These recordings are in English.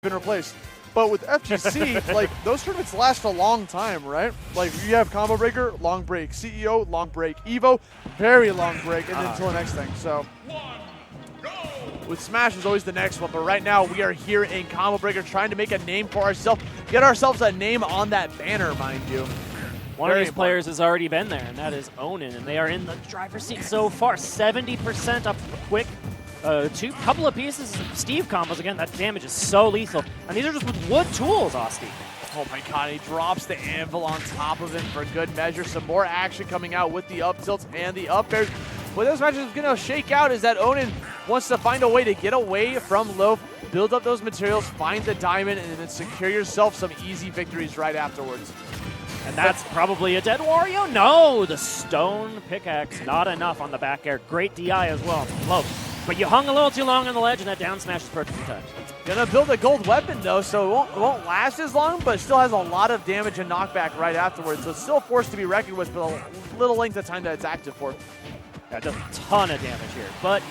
been replaced. But with FGC, like, those tournaments last a long time, right? Like, you have Combo Breaker, long break. CEO, long break. Evo, very long break, and then until the next thing. So, with Smash is always the next one, but right now we are here in Combo Breaker trying to make a name for ourselves, get ourselves a name on that banner, mind you. One of these players has already been there, and that is Onin, and they are in the driver's seat so far. 70% up quick. Couple of pieces of Steve combos. Again, that damage is so lethal. And these are just with wood tools, Osti. Oh my god, he drops the anvil on top of him for good measure. Some more action coming out with the up tilts and the up airs. What this match is going to shake out is that Onin wants to find a way to get away from Loaf, build up those materials, find the diamond, and then secure yourself some easy victories right afterwards. And that's probably a dead Wario? No! The stone pickaxe, not enough on the back air. Great DI as well. Loaf. But you hung a little too long on the ledge, and that down smash is perfectly timed. Gonna build a gold weapon, though, so it won't last as long, but it still has a lot of damage and knockback right afterwards. So it's still a force to be reckoned with for a little length of time that it's active for. Yeah, it does a ton of damage here. But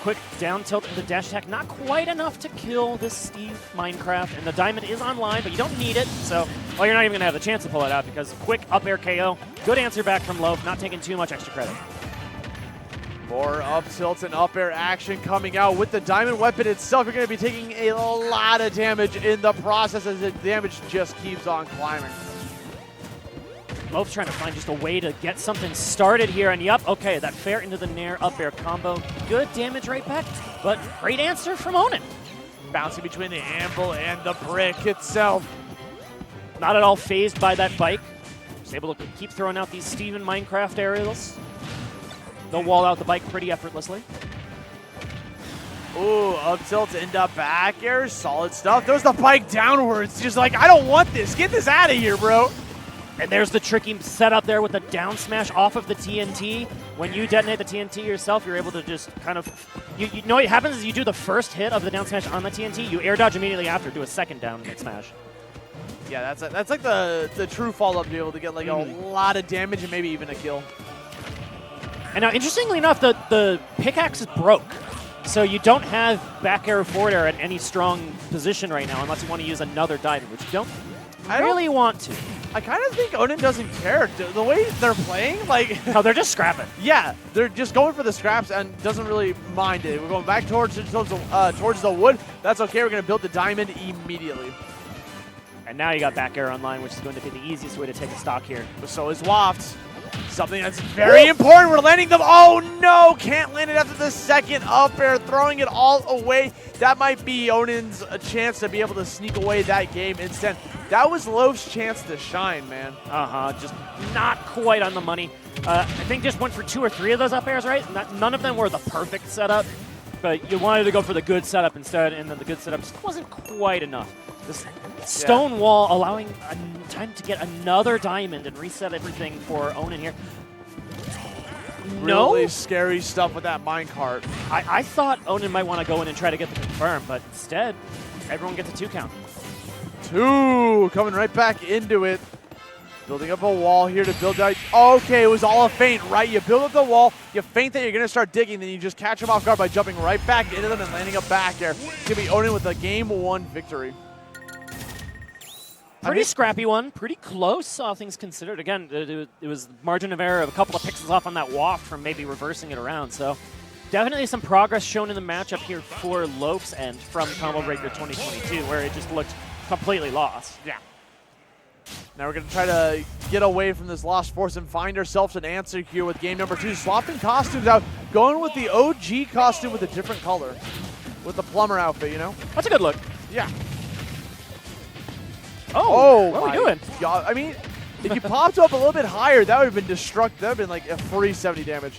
quick down tilt of the dash attack, not quite enough to kill this Steve Minecraft. And the diamond is online, but you don't need it. So, well, you're not even gonna have the chance to pull it out because quick up air KO. Good answer back from Loaf, not taking too much extra credit. More up tilts and up air action coming out with the diamond weapon itself. You're going to be taking a lot of damage in the process as the damage just keeps on climbing. Loaf's trying to find just a way to get something started here. And yup, okay, that fair into the nair up air combo. Good damage right back, but great answer from Onin. Bouncing between the anvil and the brick itself. Not at all phased by that bike. Just able to keep throwing out these Steven Minecraft aerials. They'll wall out the bike pretty effortlessly. Ooh, up tilt into back air. Solid stuff. There's the bike downwards. Just like, I don't want this. Get this out of here, bro. And there's the tricky setup there with the down smash off of the TNT. When you detonate the TNT yourself, you're able to just kind of... You know what happens is you do the first hit of the down smash on the TNT. You air dodge immediately after, do a second down smash. Yeah, that's like the true follow-up to be able to get like a lot of damage and maybe even a kill. And now, interestingly enough, the pickaxe is broke. So you don't have back air forward air at any strong position right now unless you want to use another diamond, which you don't really want to. I kind of think Onin doesn't care. The way they're playing, like... No, they're just scrapping. Yeah, they're just going for the scraps and doesn't really mind it. We're going back towards the wood. That's okay. We're going to build the diamond immediately. And now you got back air online, which is going to be the easiest way to take a stock here. But so is Waft. Something that's very important. We're landing them. Oh, no. Can't land it after the second up air. Throwing it all away. That might be Onin's chance to be able to sneak away that game instead. That was Loaf's chance to shine, man. Just not quite on the money. I think just went for 2 or 3 of those up airs, right? None of them were the perfect setup, but you wanted to go for the good setup instead, and then the good setup just wasn't quite enough. This stone wall allowing time to get another diamond and reset everything for Onin here. Really scary stuff with that minecart. I thought Onin might want to go in and try to get the confirm, but instead, everyone gets a 2 count. 2 coming right back into it. Building up a wall here to build out. Okay, it was all a feint, right? You build up the wall, you feint that you're going to start digging, then you just catch them off guard by jumping right back into them and landing a back air. It's going to be Onin with a game 1 victory. Pretty scrappy one, pretty close, all things considered. Again, it was margin of error of a couple of pixels off on that waft from maybe reversing it around. So definitely some progress shown in the matchup here for Loaf's end from Combo Breaker 2022, where it just looked completely lost. Yeah. Now we're going to try to get away from this lost force and find ourselves an answer here with game number 2. Swapping costumes out, going with the OG costume with a different color. With the plumber outfit, you know? That's a good look. Yeah. Oh, what are we doing? God, I mean, if you popped up a little bit higher, that would have been destructive. That would have been like a free 70 damage.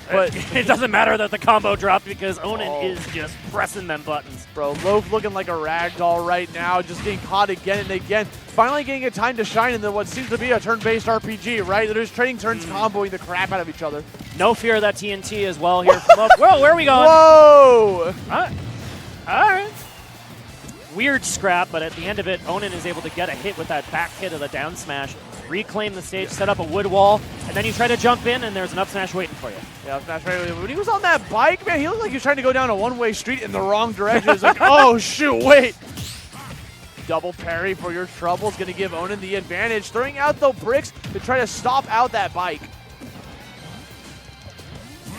But it doesn't matter that the combo dropped because Onin is just pressing them buttons. Bro, Loaf looking like a ragdoll right now, just getting caught again and again. Finally getting a time to shine in what seems to be a turn-based RPG, right? They're just trading turns, comboing the crap out of each other. No fear of that TNT as well here from Loaf. Whoa, where are we going? Whoa! All right. Weird scrap, but at the end of it, Onin is able to get a hit with that back hit of the down smash. reclaim the stage, set up a wood wall, and then you try to jump in, and there's an up smash waiting for you. Yeah, smash right. When he was on that bike, man, he looked like he was trying to go down a one-way street in the wrong direction. It's like, oh, shoot, wait. Double parry for your trouble is going to give Onin the advantage, throwing out the bricks to try to stop out that bike.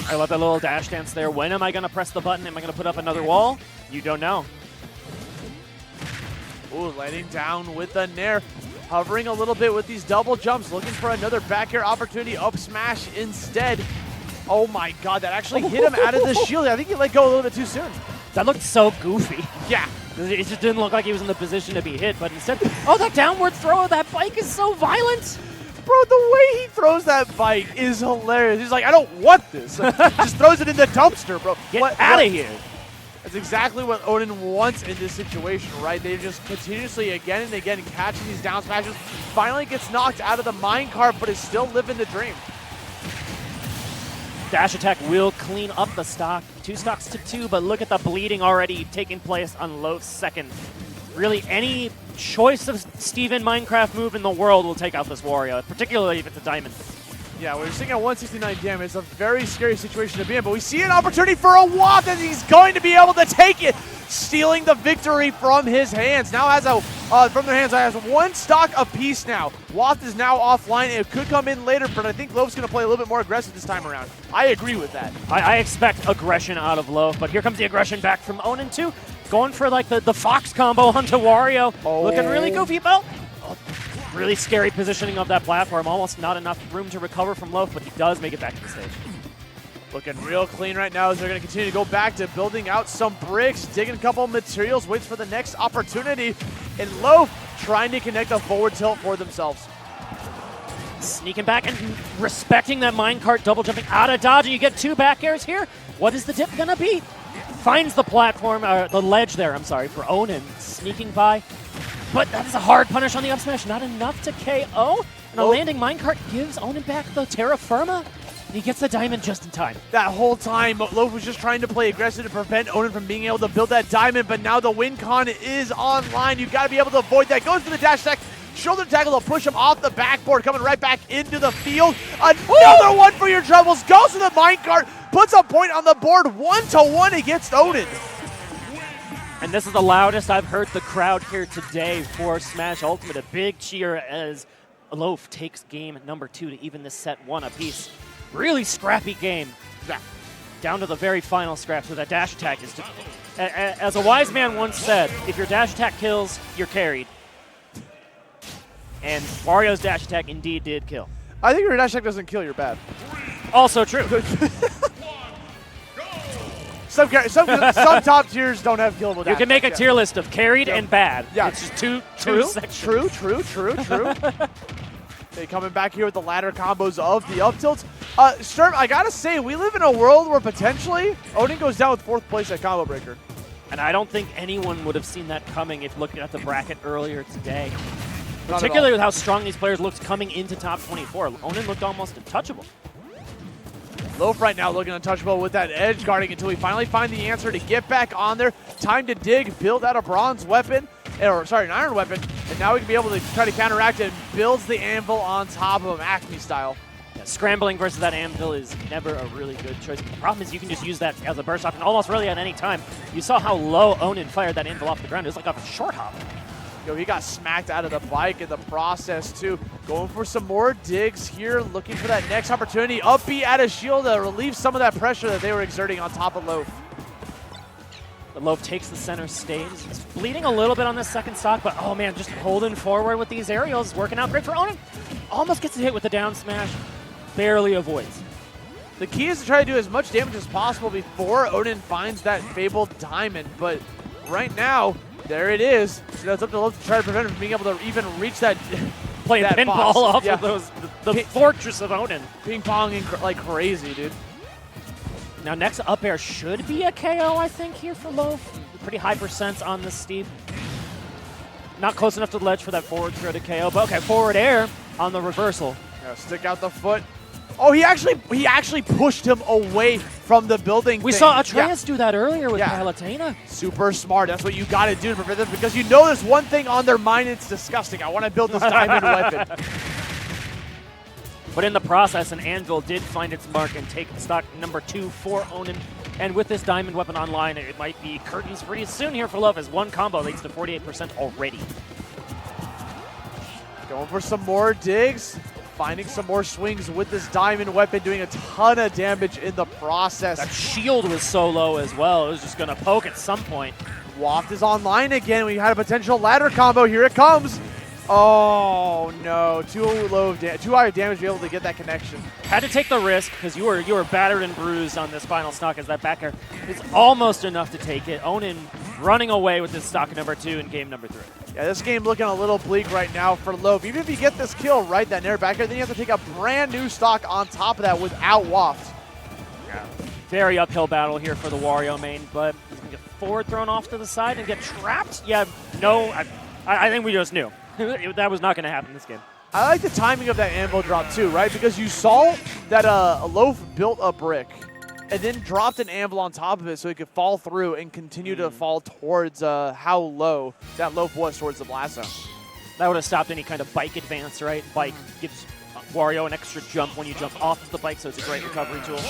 I love that little dash dance there. When am I going to press the button? Am I going to put up another wall? You don't know. Ooh, landing down with the nair. Hovering a little bit with these double jumps, looking for another back air opportunity. Up smash instead. Oh my god, that actually hit him out of the shield. I think he let go a little bit too soon. That looked so goofy. Yeah. It just didn't look like he was in the position to be hit, but instead, oh, that downward throw of that bike is so violent. Bro, the way he throws that bike is hilarious. He's like, I don't want this. Like, just throws it in the dumpster, bro. Get out of here. That's exactly what Onin wants in this situation, right? They just continuously, again and again, catching these down smashes. Finally gets knocked out of the minecart, but is still living the dream. Dash attack will clean up the stock. 2 stocks to 2, but look at the bleeding already taking place on Loaf's second. Really, any choice of Steven Minecraft move in the world will take out this Wario, particularly if it's a diamond. Yeah, we're sitting at 169 damage. It's a very scary situation to be in, but we see an opportunity for a Waft, and he's going to be able to take it, stealing the victory from his hands. Now has has 1 stock apiece now. Waft is now offline. It could come in later, but I think Loaf's going to play a little bit more aggressive this time around. I agree with that. I expect aggression out of Loaf, but here comes the aggression back from Onin too. Going for like the Fox combo onto Wario. Oh. Looking really goofy, Bo. Really scary positioning of that platform. Almost not enough room to recover from Loaf, but he does make it back to the stage. Looking real clean right now as they're going to continue to go back to building out some bricks, digging a couple of materials, waits for the next opportunity. And Loaf trying to connect a forward tilt for themselves. Sneaking back and respecting that minecart, double jumping out of dodge, and you get 2 back airs here. What is the dip going to be? Finds the platform, the ledge there, I'm sorry, for Onin. Sneaking by. But that is a hard punish on the up smash, not enough to KO. And a landing minecart gives Onin back the terra firma, and he gets the diamond just in time. That whole time, Loaf was just trying to play aggressive to prevent Onin from being able to build that diamond, but now the win con is online. You've got to be able to avoid that. Goes for the dash attack, shoulder tackle to push him off the backboard, coming right back into the field. Another one for your troubles. Goes to the minecart, puts a point on the board, 1-1 against Onin. And this is the loudest I've heard the crowd here today for Smash Ultimate. A big cheer as Loaf takes game number 2 to even this set 1 apiece. Really scrappy game. Yeah. Down to the very final scrap. So that dash attack is just, as a wise man once said, if your dash attack kills, you're carried. And Wario's dash attack indeed did kill. I think your dash attack doesn't kill, you're bad. Also true. Some top tiers don't have killable dash. You can make a tier list of carried and bad. Yeah. It's just two sections. True. They coming back here with the ladder combos of the up tilts. Sturm, I gotta say, we live in a world where potentially Onin goes down with 4th place at Combo Breaker. And I don't think anyone would have seen that coming if looking at the bracket earlier today. Not Particularly with how strong these players looked coming into top 24. Onin looked almost untouchable. Loaf right now looking untouchable with that edge guarding until we finally find the answer to get back on there. Time to dig, build out a bronze weapon, or sorry, an iron weapon, and now we can be able to try to counteract it and builds the anvil on top of him, Acme style. Yeah, scrambling versus that anvil is never a really good choice. The problem is you can just use that as a burst option almost really at any time. You saw how low Onin fired that anvil off the ground. It was like a short hop. Yo, he got smacked out of the bike in the process, too. Going for some more digs here, looking for that next opportunity. Up B at a shield to relieve some of that pressure that they were exerting on top of Loaf. The Loaf takes the center stage. He's bleeding a little bit on this second stock, but oh man, just holding forward with these aerials. Working out great for Onin. Almost gets hit with the down smash. Barely avoids. The key is to try to do as much damage as possible before Onin finds that fabled diamond, but right now, there it is. So it's up to Loaf to try to prevent him from being able to even reach that. Playing that pinball boss. off Yeah. of those, the fortress of Onin. Ping-ponging like crazy, dude. Now next up air should be a KO, I think, here for Loaf. Pretty high percents on this Steve. Not close enough to the ledge for that forward throw to KO, but okay, forward air on the reversal. Yeah, stick out the foot. Oh, he actually pushed him away from the building. We thing. saw Atreus do that earlier with Yeah. Palutena. Super smart. That's what you got to do to prevent them because you know there's one thing on their mind. It's disgusting. I want to build this diamond weapon. But in the process, an anvil did find its mark and take stock number 2 for Onin. And with this diamond weapon online, it might be curtains pretty soon here for Loaf, as one combo leads to 48% already. Going for some more digs, finding some more swings with this diamond weapon, doing a ton of damage in the process. That shield was so low as well. It was just going to poke at some point. Waft is online again. We had a potential ladder combo. Here it comes. Oh no! Too high of damage to be able to get that connection. Had to take the risk because you were battered and bruised on this final stock, as that back air is almost enough to take it. Onin running away with this stock number 2 in game number 3. Yeah, this game looking a little bleak right now for Loaf. Even if you get this kill, right, that nair back air, then you have to take a brand new stock on top of that without Waft. Yeah. Very uphill battle here for the Wario main, but he's going to get forward thrown off to the side and get trapped. Yeah, no, I think we just knew. That was not going to happen in this game. I like the timing of that anvil drop too, right? Because you saw that Loaf built a brick and then dropped an anvil on top of it so he could fall through and continue to fall towards how low that Loaf was towards the blast zone. That would have stopped any kind of bike advance, right? Bike gives Wario an extra jump when you jump off of the bike, so it's a great recovery tool.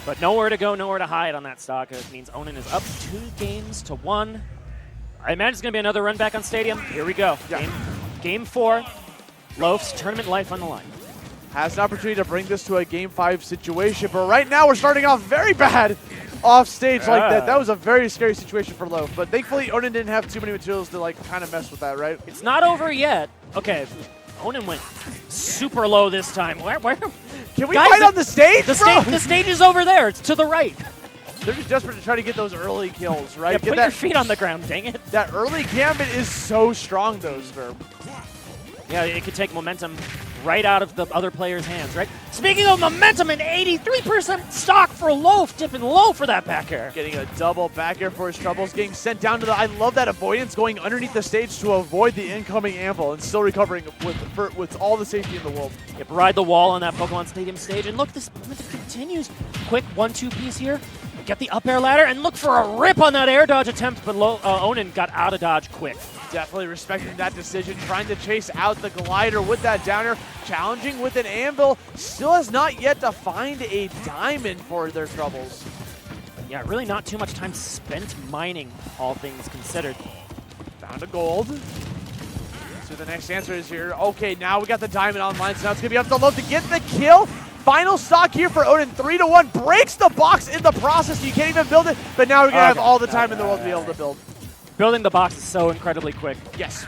But nowhere to go, nowhere to hide on that stock. It means Onin is up 2-1. I imagine it's going to be another run back on Stadium. Here we go. Yeah. Game 4. Loaf's tournament life on the line. Has an opportunity to bring this to a Game 5 situation, but right now we're starting off very bad off stage like that. That was a very scary situation for Loaf, but thankfully Onin didn't have too many materials to like kind of mess with that, right? It's not over yet. Okay, Onin went super low this time. Where? Can we fight on the stage, The stage is over there. It's to the right. They're just desperate to try to get those early kills, right? Yeah, get put your feet on the ground, dang it. That early gambit is so strong, though, Sverb. Yeah, it could take momentum right out of the other player's hands, right? Speaking of momentum, an 83% stock for Loaf, dipping low for that back air. Getting a double back air for his troubles, getting sent down to the... I love that avoidance, going underneath the stage to avoid the incoming anvil and still recovering with all the safety in the world. Yep, ride the wall on that Pokemon Stadium stage, and look, this momentum continues. Quick 1-2 piece here. Get the up air ladder and look for a rip on that air dodge attempt, but Onin got out of dodge quick. Definitely respecting that decision, trying to chase out the glider with that downer, challenging with an anvil, still has not yet to find a diamond for their troubles. Yeah, really not too much time spent mining, all things considered. Found a gold. So the next answer is here. Okay, now we got the diamond online, so now it's going to be up to Loaf to get the kill. Final stock here for Onin, 3-1, breaks the box in the process, so you can't even build it, but now we're going to have all the time in the world to be able to build. Building the box is so incredibly quick. Yes.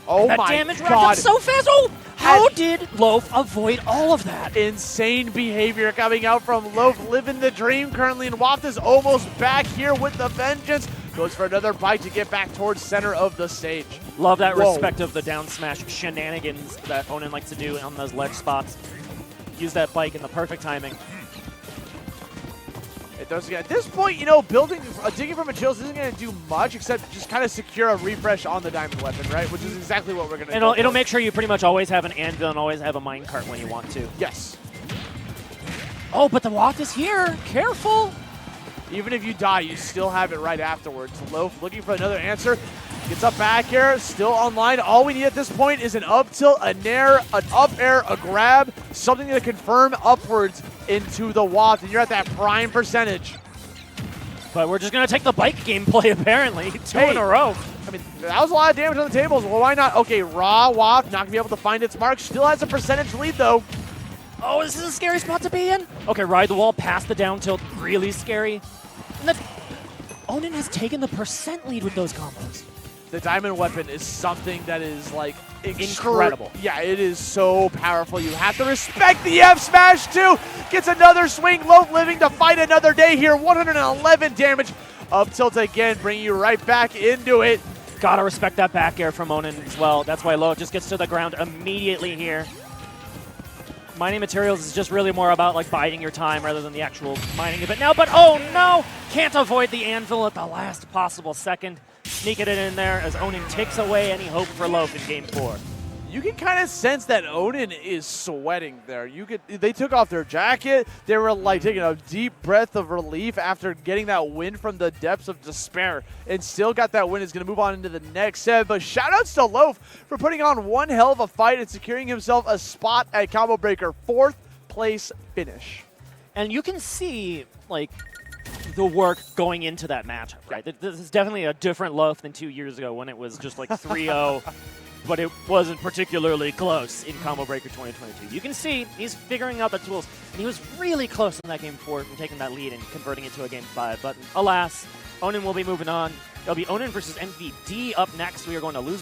Oh that my damage God. racked up so fast. Oh, how did Loaf avoid all of that? Insane behavior coming out from Loaf, living the dream currently, and Waft is almost back here with the vengeance. Goes for another bite to get back towards center of the stage. Love that respect of the down smash shenanigans that Onin likes to do on those ledge spots. Use that bike in the perfect timing. It does. At this point, you know, digging for materials isn't going to do much except just kind of secure a refresh on the diamond weapon, right? Which is exactly what we're going to do. It'll make sure you pretty much always have an anvil and always have a minecart when you want to. Yes. Oh, but the Waft is here. Careful. Even if you die, you still have it right afterwards. Loaf looking for another answer. Gets up back here, still online. All we need at this point is an up tilt, a nair, an up air, a grab, something to confirm upwards into the Waft, and you're at that prime percentage. But we're just going to take the bike gameplay, apparently. Two in a row. I mean, that was a lot of damage on the tables. Well, why not? Okay, raw Waft, not going to be able to find its mark. Still has a percentage lead, though. Oh, this is a scary spot to be in. Okay, ride the wall, past the down tilt. Really scary. And then Onin has taken the percent lead with those combos. The diamond weapon is something that is like incredible. Yeah, it is so powerful. You have to respect the F smash too. Gets another swing. Loaf living to fight another day here. 111 damage. Up tilt again, bringing you right back into it. Gotta respect that back air from Onin as well. That's why Loaf just gets to the ground immediately here. Mining materials is just really more about like biding your time rather than the actual mining of it now. But oh no! Can't avoid the anvil at the last possible second. Sneaking it in there as Onin takes away any hope for Loaf in game 4. you can kind of sense that Onin is sweating there. They took off their jacket. They were like taking a deep breath of relief after getting that win from the depths of despair, and still got that win. Is going to move on into the next set. But shout outs to Loaf for putting on one hell of a fight and securing himself a spot at Combo Breaker, 4th place finish. And you can see, like, the work going into that matchup, right? This is definitely a different Loaf than 2 years ago when it was just like 3-0, but it wasn't particularly close in Combo Breaker 2022. You can see he's figuring out the tools, and he was really close in that game 4 from taking that lead and converting it to a game 5. But alas, Onin will be moving on. It'll be Onin versus MVD up next. We are going to lose.